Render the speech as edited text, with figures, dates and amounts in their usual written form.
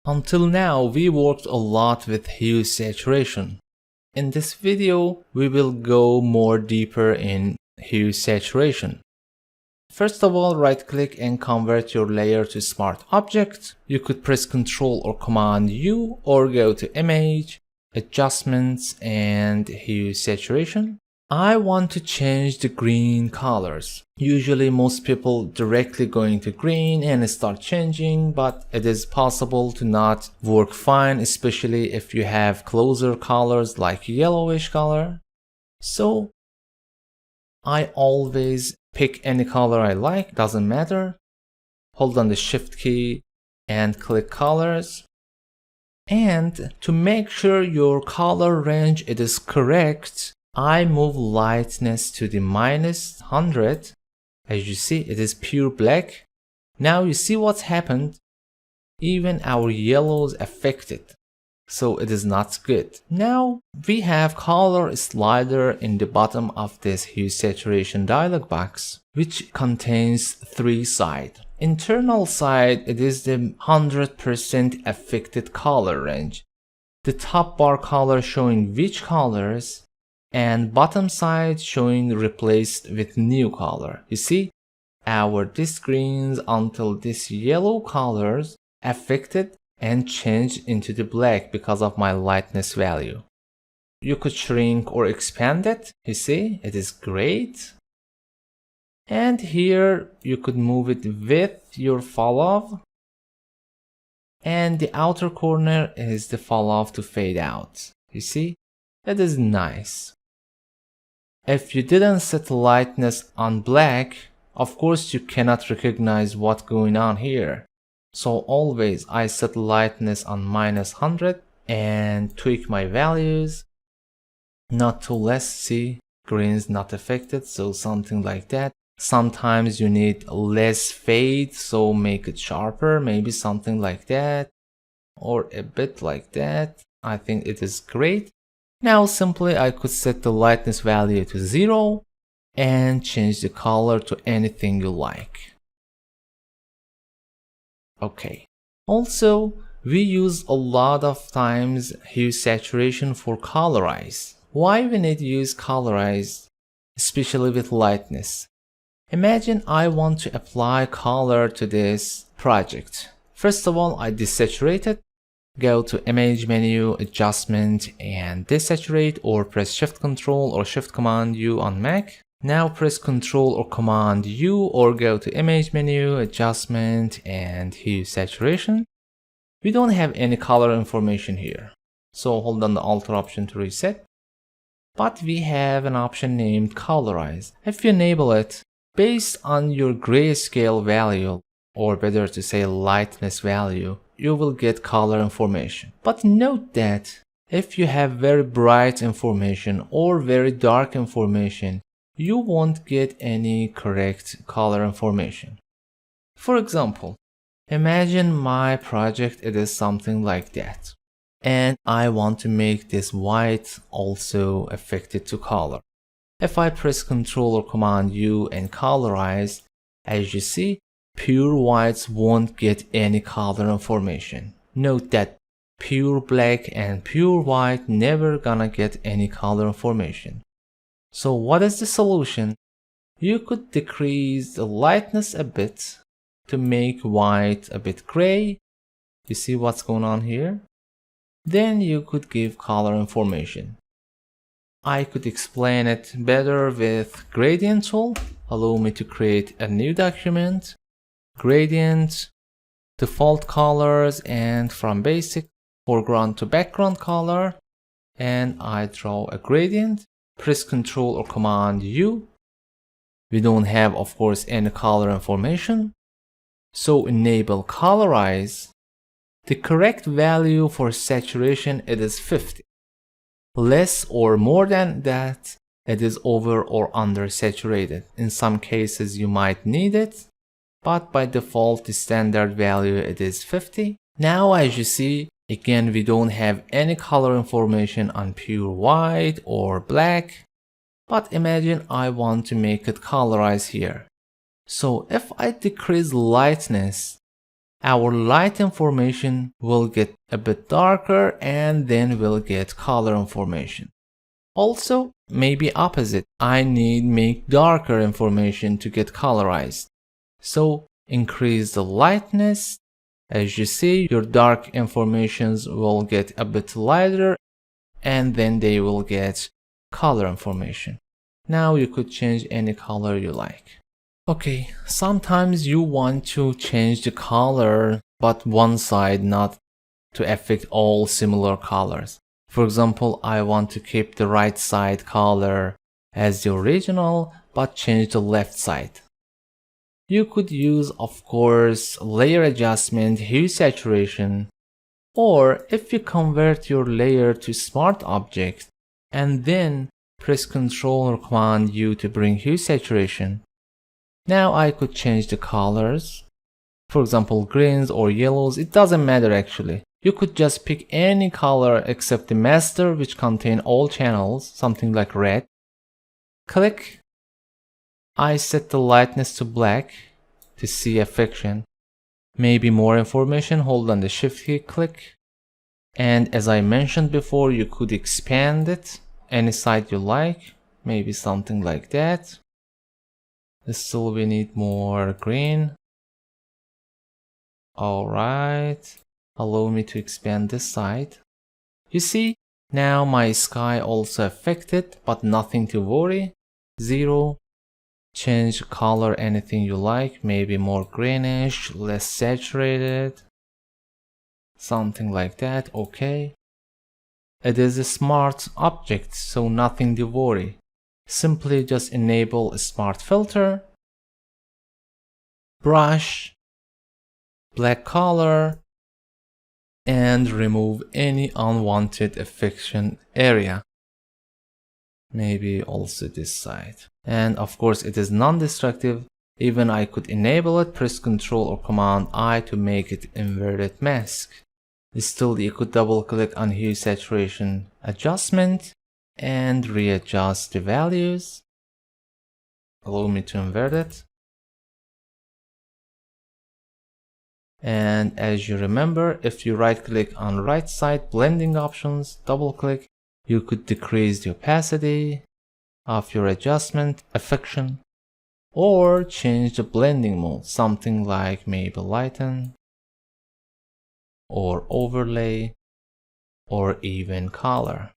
Until now, we worked a lot with hue saturation. In this video, we will go more deeper in hue saturation. First of all, right click and convert your layer to smart object. You could press Ctrl or Command U or go to Image, Adjustments and Hue Saturation. I want to change the green colors. Usually most people directly go into green and start changing, but it is possible to not work fine, especially if you have closer colors like yellowish color. So I always pick any color I like, doesn't matter. Hold on the Shift key and click colors. And to make sure your color range is correct, I move lightness to the -100. As you see, it is pure black. Now you see what's happened. Even our yellows affected. So it is not good. Now we have color slider in the bottom of this hue saturation dialog box, which contains three sides. Internal side, it is the 100% affected color range. The top bar color showing which colors, and bottom side showing replaced with new color. You see, this greens until this yellow colors affected and changed into the black because of my lightness value. You could shrink or expand it. You see, it is great. And here you could move it with your fall off. And the outer corner is the fall off to fade out. You see, it is nice. If you didn't set lightness on black, of course you cannot recognize what's going on here. So always I set lightness on -100 and tweak my values. Not too less, see, green's not affected, so something like that. Sometimes you need less fade, so make it sharper, maybe something like that. Or a bit like that. I think it is great. Now simply I could set the lightness value to 0 and change the color to anything you like. Okay. Also, we use a lot of times hue saturation for colorize. Why we need to use colorize, especially with lightness? Imagine I want to apply color to this project. First of all, I desaturate it. Go to Image menu, Adjustment, and Desaturate, or press Shift Control or Shift Command U on Mac. Now press Control or Command U or go to Image menu, Adjustment, and Hue Saturation. We don't have any color information here, so hold on the Alt option to reset. But we have an option named Colorize. If you enable it, based on your grayscale value, or better to say lightness value, you will get color information. But note that if you have very bright information or very dark information, you won't get any correct color information. For example, imagine my project, it is something like that. And I want to make this white also affected to color. If I press Ctrl or Command U and colorize, as you see, pure whites won't get any color information. Note that pure black and pure white never gonna get any color information. So what is the solution? You could decrease the lightness a bit to make white a bit gray. You see what's going on here? Then you could give color information. I could explain it better with gradient tool. Allow me to create a new document. Gradient, default colors, and from basic, foreground to background color. And I draw a gradient. Press Ctrl or Command U. We don't have, of course, any color information. So enable colorize. The correct value for saturation, it is 50. Less or more than that, it is over or under saturated. In some cases you might need it, but by default the standard value it is 50. Now as you see, again we don't have any color information on pure white or black, but imagine I want to make it colorize here. So if I decrease lightness, our light information will get a bit darker and then we'll get color information. Also, maybe opposite, I need make darker information to get colorized. So increase the lightness. As you see, your dark informations will get a bit lighter and then they will get color information. Now you could change any color you like. Okay, sometimes you want to change the color but one side, not to affect all similar colors. For example, I want to keep the right side color as the original but change the left side. You could use, of course, layer adjustment, hue saturation, or if you convert your layer to smart object and then press Ctrl or Command U to bring hue saturation. Now I could change the colors. For example, greens or yellows, it doesn't matter actually. You could just pick any color except the master, which contain all channels, something like red. Click. I set the lightness to black to see affection. Maybe more information, hold on the shift key, click. And as I mentioned before, you could expand it any side you like, maybe something like that. Still we need more green. Alright, allow me to expand this side. You see, now my sky also affected, but nothing to worry. 0. Change color anything you like, maybe more greenish, less saturated. Something like that, okay. It is a smart object, so nothing to worry. Simply just enable a smart filter, brush, black color, and remove any unwanted affection area. Maybe also this side. And of course it is non-destructive. Even I could enable it, press Ctrl or Command I to make it inverted mask. Still, you could double click on hue saturation adjustment and readjust the values. Allow me to invert it. And as you remember, if you right click on right side blending options, double click, you could decrease the opacity of your adjustment, affection, or change the blending mode, something like maybe lighten, or overlay, or even color.